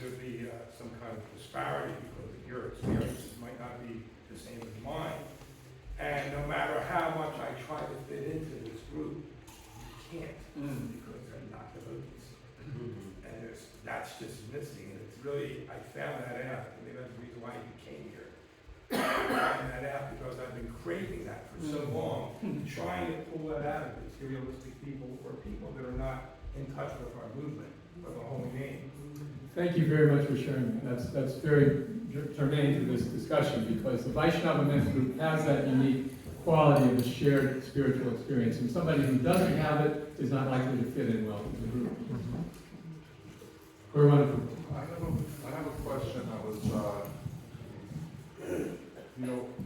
There'd be some kind of disparity because your experiences might not be the same as mine. And no matter how much I try to fit into this group, you can't because they're not devotees. And that's just missing. And it's really, I found that out. I mean, that's the reason why you came here. I found that out because I've been craving that for so long, trying to pull that out of materialistic people or people that are not in touch with our movement or the holy name. Thank you very much for sharing that. That's very germane to this discussion, because the Vaishnava men's group has that unique quality of a shared spiritual experience, and somebody who doesn't have it is not likely to fit in well with the group. We're wonderful. I have a question that was,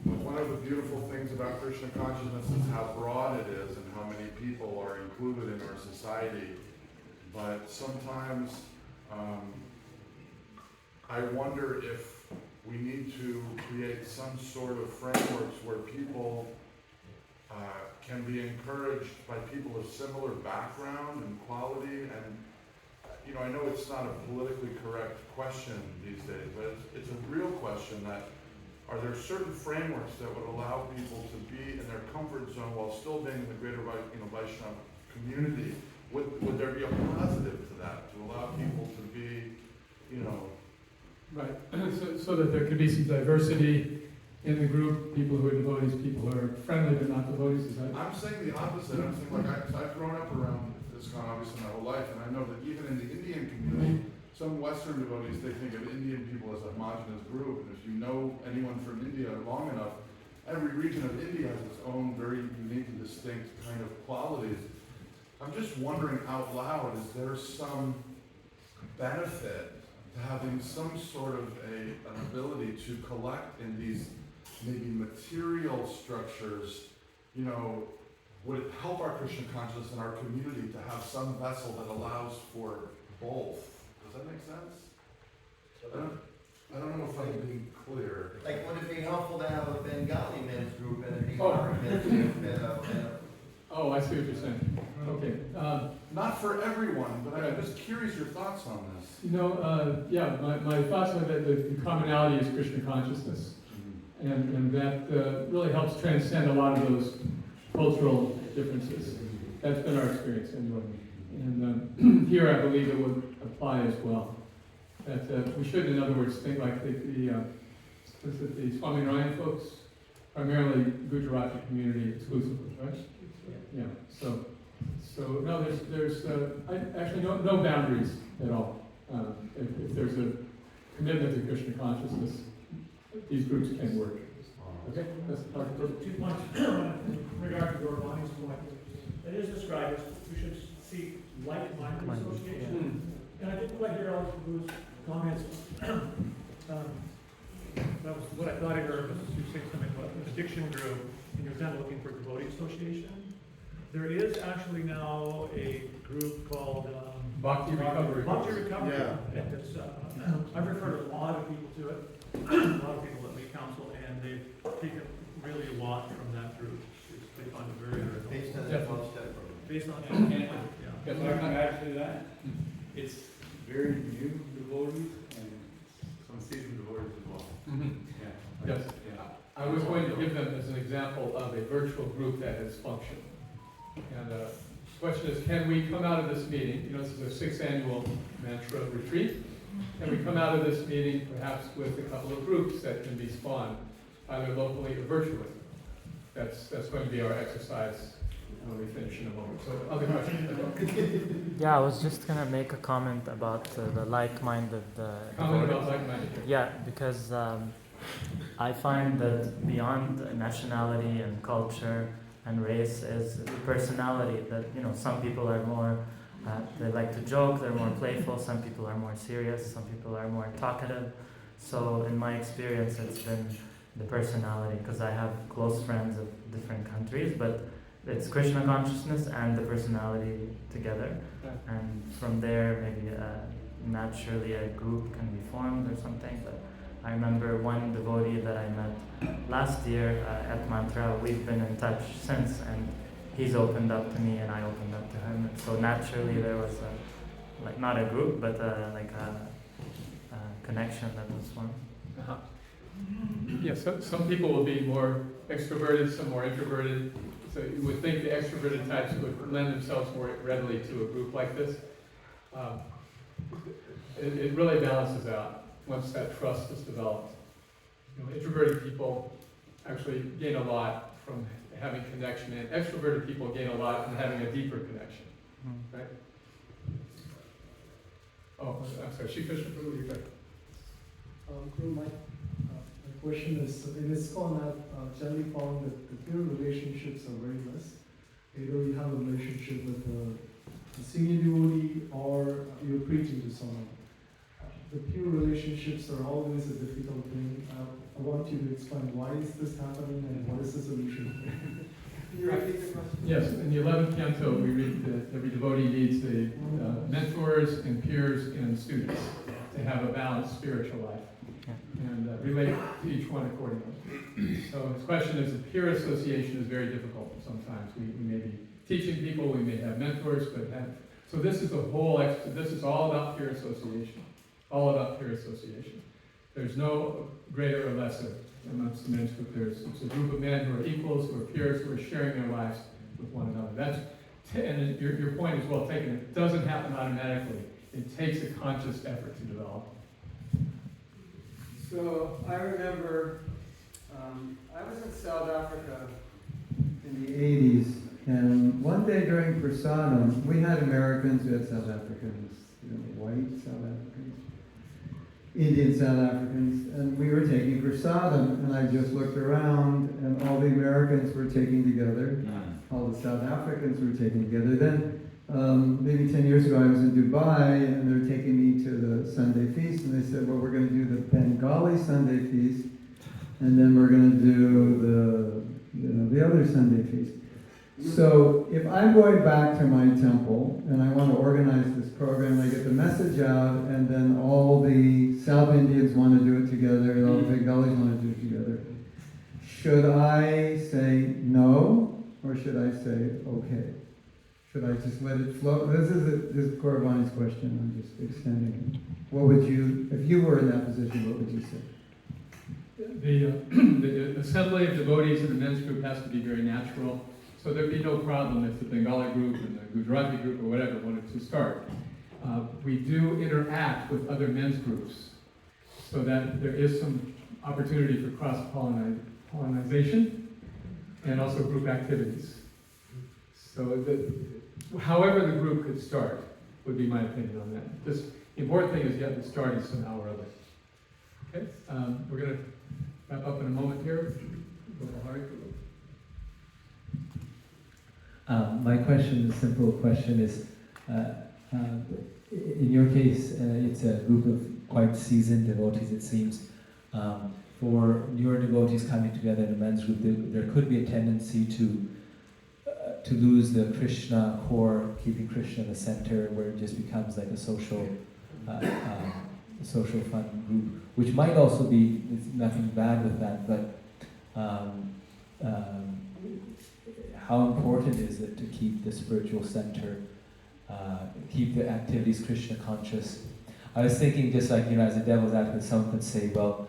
one of the beautiful things about Krishna consciousness is how broad it is and how many people are included in our society. But sometimes I wonder if we need to create some sort of frameworks where people can be encouraged by people of similar background and quality. And I know it's not a politically correct question these days, but it's a real question that are there certain frameworks that would allow people to be in their comfort zone while still being in the greater Vaishnava community? Would there be a positive to that, to allow people to be, Right, so that there could be some diversity in the group, people who are devotees, people who are friendly but not devotees, is that? I'm saying the opposite. I'm saying, I've grown up around ISKCON obviously my whole life, and I know that even in the Indian community, some Western devotees, they think of Indian people as a homogenous group, and if you know anyone from India long enough, every region of India has its own very unique and distinct kind of qualities. I'm just wondering out loud, is there some benefit to having some sort of an ability to collect in these maybe material structures? You know, would it help our Krishna consciousness and our community to have some vessel that allows for both? Does that make sense? I don't know if I'm being clear. Like, would it be helpful to have a Bengali men's group and a Bihari men's group and a Oh, I see what you're saying. Okay. Not for everyone, but I'm just curious your thoughts on this. You know, yeah, my thoughts are that the commonality is Krishna consciousness. And that really helps transcend a lot of those cultural differences. That's been our experience anyway. And here I believe it would apply as well. That we should, in other words, think like the Swaminarayan folks, primarily Gujarati community exclusively, right? Yeah. So no, there's actually no boundaries at all. If there's a commitment to Krishna consciousness, these groups can work. Okay, that's the part. 2 points in regard to your lines point. It is described as we should seek like-minded association. And I didn't quite hear all of those comments. That was what I thought I heard, was you saying something about an addiction group, and you're then looking for devotee association. There is actually now a group called Bhakti Recovery. Bhakti Recovery. Yeah. And it's, I've referred a lot of people to it, a lot of people that we counsel, and they've taken really a lot from that group. They find it very, very based helpful. on that 12-step program? Based on And yeah. if I can add to that, it's very new devotees and some seasoned devotees as well. Yeah. Yes. Yeah. I was going to give them as an example of a virtual group that has functioned. And the question is, can we come out of this meeting, you know, this is a 6th annual mantra retreat, can we come out of this meeting perhaps with a couple of groups that can be spawned, either locally or virtually? That's going to be our exercise when we finish in a moment. So other questions? Yeah, I was just gonna make a comment about the like-minded. Comment about like-minded. Yeah, because I find that beyond nationality and culture and race is personality. That, you know, some people are more they like to joke, they're more playful. Some people are more serious. Some people are more talkative. So in my experience, it's been the personality, because I have close friends of different countries, but it's Krishna consciousness and the personality together, and from there maybe naturally a group can be formed or something. But I remember one devotee that I met last year at Mantra. We've been in touch since, and he's opened up to me and I opened up to him. And so naturally there was like not a group, but like a connection that was formed. Yes, some people will be more extroverted, some more introverted. So you would think the extroverted types would lend themselves more readily to a group like this. It really balances out once that trust is developed. You know, introverted people actually gain a lot from having connection, and extroverted people gain a lot from having a deeper connection. Right? Oh, I'm sorry. Shri Krishna Prabhu, you're right. Guru, my question is, in ISKCON, I've generally found that the peer relationships are very less. Either you have a relationship with a senior devotee or you're preaching to someone. The peer relationships are always a difficult thing. I want you to explain why is this happening and what is the solution? Can you repeat the question? Yes, in the 11th canto, we read that every devotee needs the mentors and peers and students to have a balanced spiritual life and relate to each one accordingly. So his question is, the peer association is very difficult sometimes. We may be teaching people, we may have mentors, so this is this is all about peer association. All about peer association. There's no greater or lesser amongst the men's group. It's a group of men who are equals, who are peers, who are sharing their lives with one another. And your point is well taken. It doesn't happen automatically. It takes a conscious effort to develop. So I remember I was in South Africa in the 80s, and one day during prasadam, we had Americans, we had South Africans, white South Africans, Indian South Africans, and we were taking prasadam, and I just looked around, and all the Americans were taking together, all the South Africans were taking together. Then maybe 10 years ago I was in Dubai and they're taking me to the Sunday feast and they said, well, we're going to do the Bengali Sunday feast and then we're going to do the other Sunday feast. So if I'm going back to my temple and I want to organize this program, I get the message out and then all the South Indians want to do it together and all the Bengalis want to do it together. Should I say no or should I say okay? Should I just let it flow? This is Korabani's question, I'm just extending it. What would you, if you were in that position, what would you say? The assembly of devotees in the men's group has to be very natural. So there'd be no problem if the Bengali group and the Gujarati group or whatever wanted to start. We do interact with other men's groups so that there is some opportunity for cross-pollination and also group activities. So however the group could start would be my opinion on that. Just, the important thing is get it started somehow or other. Okay, we're going to wrap up in a moment here. My question, the simple question is, in your case, it's a group of quite seasoned devotees, it seems. For newer devotees coming together in a men's group, there could be a tendency to lose the Krishna core, keeping Krishna in the center, where it just becomes like a social fun group, which might also be, there's nothing bad with that, but how important is it to keep the spiritual center, keep the activities Krishna conscious? I was thinking just like, as a devil's advocate, someone could say, well,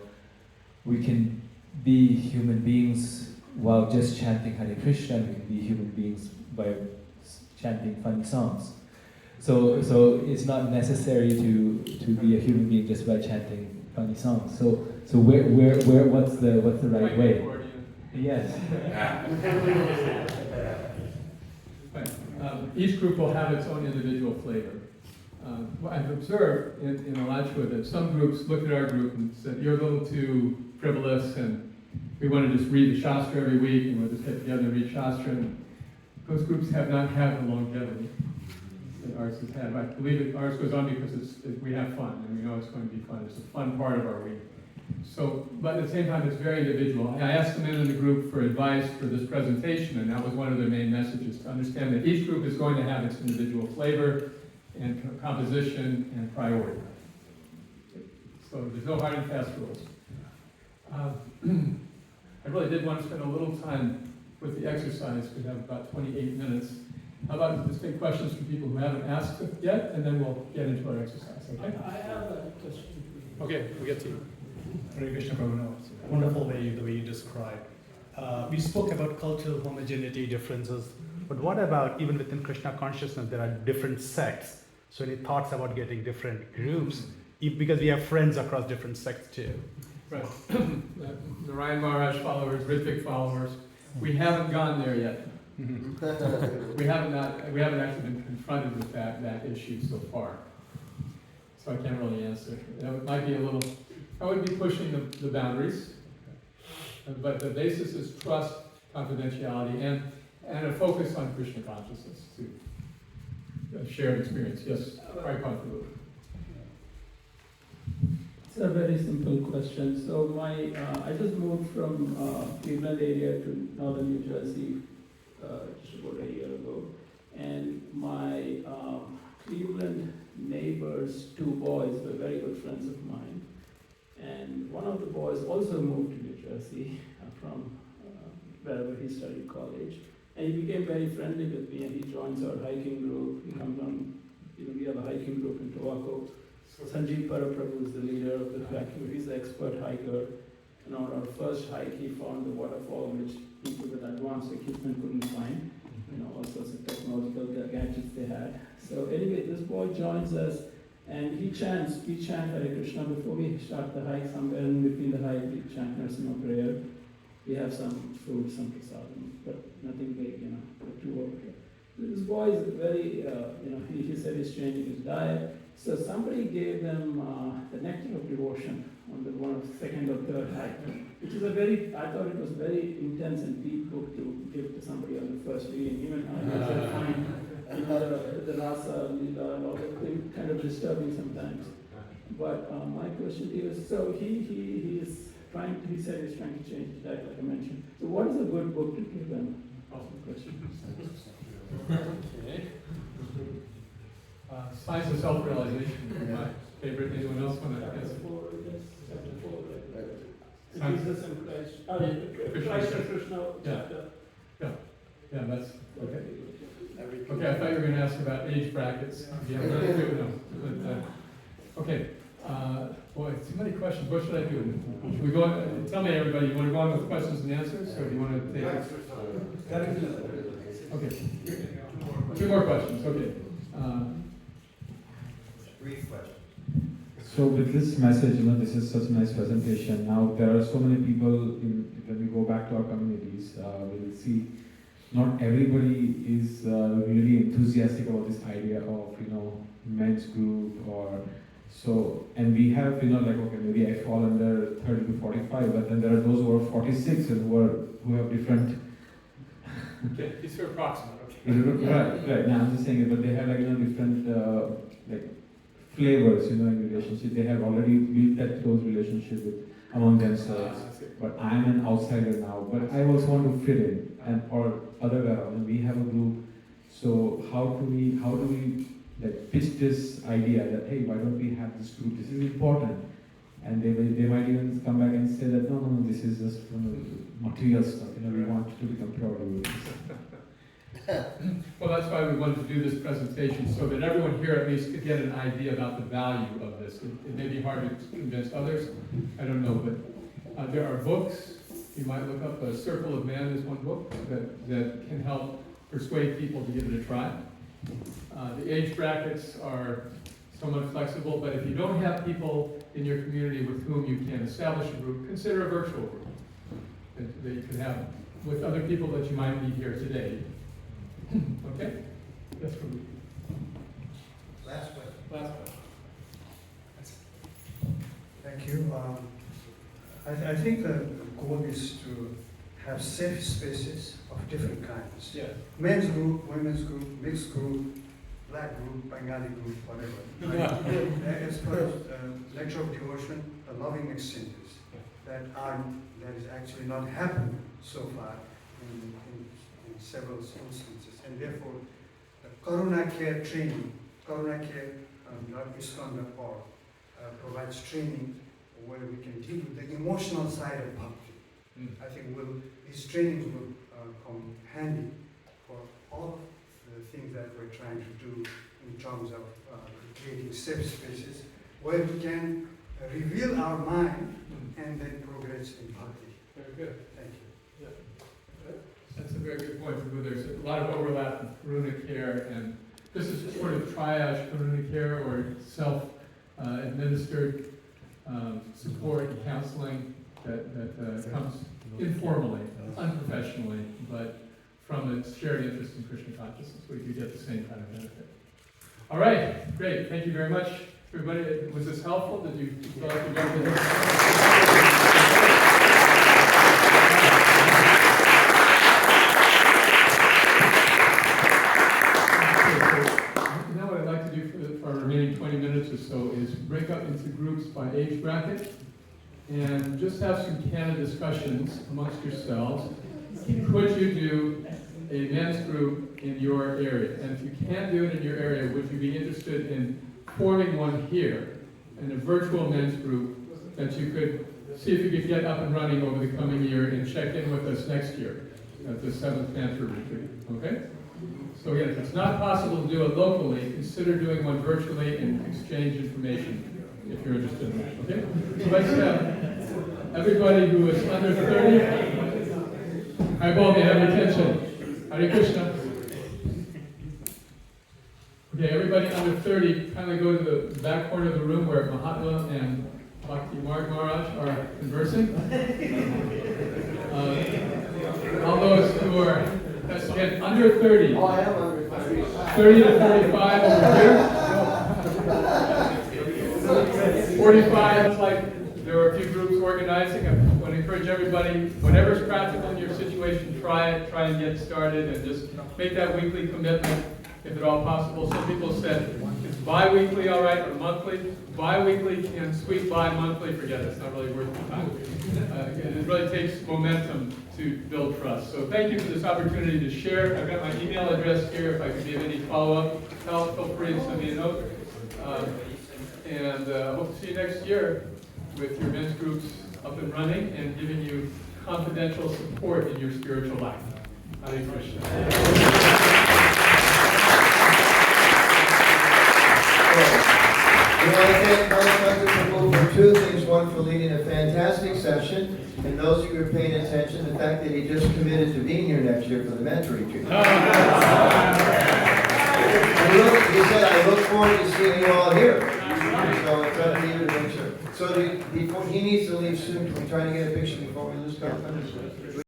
we can be human beings while just chanting Hare Krishna, we can be human beings by chanting funny songs. So it's not necessary to be a human being just by chanting funny songs. So where what's the right way? Yes. Each group will have its own individual flavor. I've observed in Alachua that some groups looked at our group and said, you're a little too frivolous and we want to just read the Shastra every week and we'll just get together and read Shastra. And those groups have not had the longevity that ours has had. I believe that ours goes on because we have fun and we know it's going to be fun. It's a fun part of our week. So, but at the same time, it's very individual. I asked the men in the group for advice for this presentation, and that was one of their main messages, to understand that each group is going to have its individual flavor and composition and priority. So there's no hard and fast rules. I really did want to spend a little time with the exercise. We have about 28 minutes. How about just take questions from people who haven't asked it yet, and then we'll get into our exercise, okay? I have a question. Okay, we'll get to you. Hare Krishna Prabhu, wonderful the way you described. We spoke about cultural homogeneity differences, but what about even within Krishna consciousness, there are different sects. So any thoughts about getting different groups? Because we have friends across different sects too. Right. Narayan Maharaj followers, Ritvik followers. We haven't gone there yet. we haven't actually been confronted with that issue so far. So I can't really answer. That might be a little, I would be pushing the boundaries. But the basis is trust, confidentiality, and a focus on Krishna consciousness too. A shared experience. Yes, quite comfortable. It's a very simple question. So I just moved from Cleveland area to northern New Jersey just about a year ago, and my Cleveland neighbors, two boys, were very good friends of mine, and one of the boys also moved to New Jersey from wherever he studied college, and he became very friendly with me, and he joins our hiking group. He comes on, we have a hiking group in Tobacco. Sanjeev Paraprabhu is the leader of the hiking group. He's an expert hiker. And on our first hike, he found the waterfall which people with advanced equipment couldn't find. All sorts of technological gadgets they had. So anyway, this boy joins us, and we chant Hare Krishna before we start the hike. Somewhere in between the hike, we chant Narasimha prayer. We have some food, some prasadam, but nothing big, too okay. This boy is very, he said he's changing his diet. So somebody gave them the nectar of devotion on the second or third hike, which is I thought it was very intense and deep book to give to somebody on the first reading. Even I said, fine, the rasa, lila, and all that, they kind of disturb me sometimes. But my question to you is, so he is trying, he said he's trying to change that, like I mentioned. So what is a good book to give him? Awesome question. Okay. Science of Self-Realization, my favorite. Anyone else want to answer? Jesus and Christ. Christ and Krishna. Yeah, that's okay. Okay, I thought you were going to ask about age brackets. Yeah, okay. Boy, too many questions. What should I do? Should we go on, tell me, everybody, you want to go on with questions and answers, or do you want to take Okay. Two more questions. Okay. Brief question. So with this message, this is such a nice presentation. Now there are so many people, when we go back to our communities, we'll see not everybody is really enthusiastic about this idea of, men's group or so, and we have, like, okay, maybe I fall under 30 to 45, but then there are those who are 46 and who have different. Okay, these are approximate. Okay. Right. Now I'm just saying it, but they have different flavors, in relationship. They have already built that close relationship among themselves. But I'm an outsider now. But I also want to fit in, or other way around. And we have a group. So how do we pitch this idea that, hey, why don't we have this group? This is important. And they might even come back and say that no, this is just material stuff. We want to become pure devotees. Well, that's why we wanted to do this presentation, so that everyone here at least could get an idea about the value of this. It may be hard to convince others, I don't know, but there are books. You might look up A Circle of Man is one book that can help persuade people to give it a try. The age brackets are somewhat flexible, but if you don't have people in your community with whom you can establish a group, consider a virtual group that you can have with other people that you might meet here today. Okay? Yes, Prabhu. Last question. Last question. Thank you. I think the goal is to have safe spaces of different kinds. Yeah. Men's group, women's group, mixed group, black group, Bengali group, whatever. As far as lecture of devotion, the loving exchanges that is actually not happened so far in several instances. And therefore, the Karuna Care training, Karuna Care, ISKCON.org, provides training where we can deal with the emotional side of bhakti. I think these trainings will come handy for all of the things that we're trying to do in terms of creating safe spaces where we can reveal our mind and then progress in bhakti. Very good. Thank you. Yeah. That's a very good point. There's a lot of overlap in Karuna Care, and this is sort of triage Karuna Care or self-administered support and counseling that comes informally, unprofessionally, but from a shared interest in Krishna consciousness, we could get the same kind of benefit. All right, great. Thank you very much, everybody. Was this helpful? Did you feel like you got the for our remaining 20 minutes or so is break up into groups by age bracket and just have some candid discussions amongst yourselves. Could you do a men's group in your area? And if you can't do it in your area, would you be interested in forming one here, in a virtual men's group that you could see if you could get up and running over the coming year and check in with us next year at the 7th Tantra retreat, okay? So again, if it's not possible to do it locally, consider doing one virtually and exchange information if you're interested in that, okay? So let's have everybody who is under 30. I hope you have your attention. Hare Krishna. Okay, everybody under 30, kindly go to the back corner of the room where Mahatma and Bhakti Marg Maharaj are conversing. All those who are, again, under 30. Oh, I am under 30. 30 to 45 over here. 45, it's like there are a few groups organizing. I want to encourage everybody, whatever's practical in your situation, try it, try and get started, and just make that weekly commitment. if at all possible. Some people said, is bi-weekly all right, or monthly? Bi-weekly can squeak by, monthly, forget it, it's not really worth the time. It really takes momentum to build trust. So thank you for this opportunity to share. I've got my email address here. If I could give any follow-up help, feel free to send me a note. And hope to see you next year with your men's groups up and running and giving you confidential support in your spiritual life. Hare Krishna. We want to thank Kalakantha Prabhu for two things. One, for leading a fantastic session, and those of you who are paying attention, the fact that he just committed to being here next year for the mentor retreat. He said, I look forward to seeing you all here. So it's up to you to make sure. So before he needs to leave soon, can we try to get a picture before we lose Kalakantha?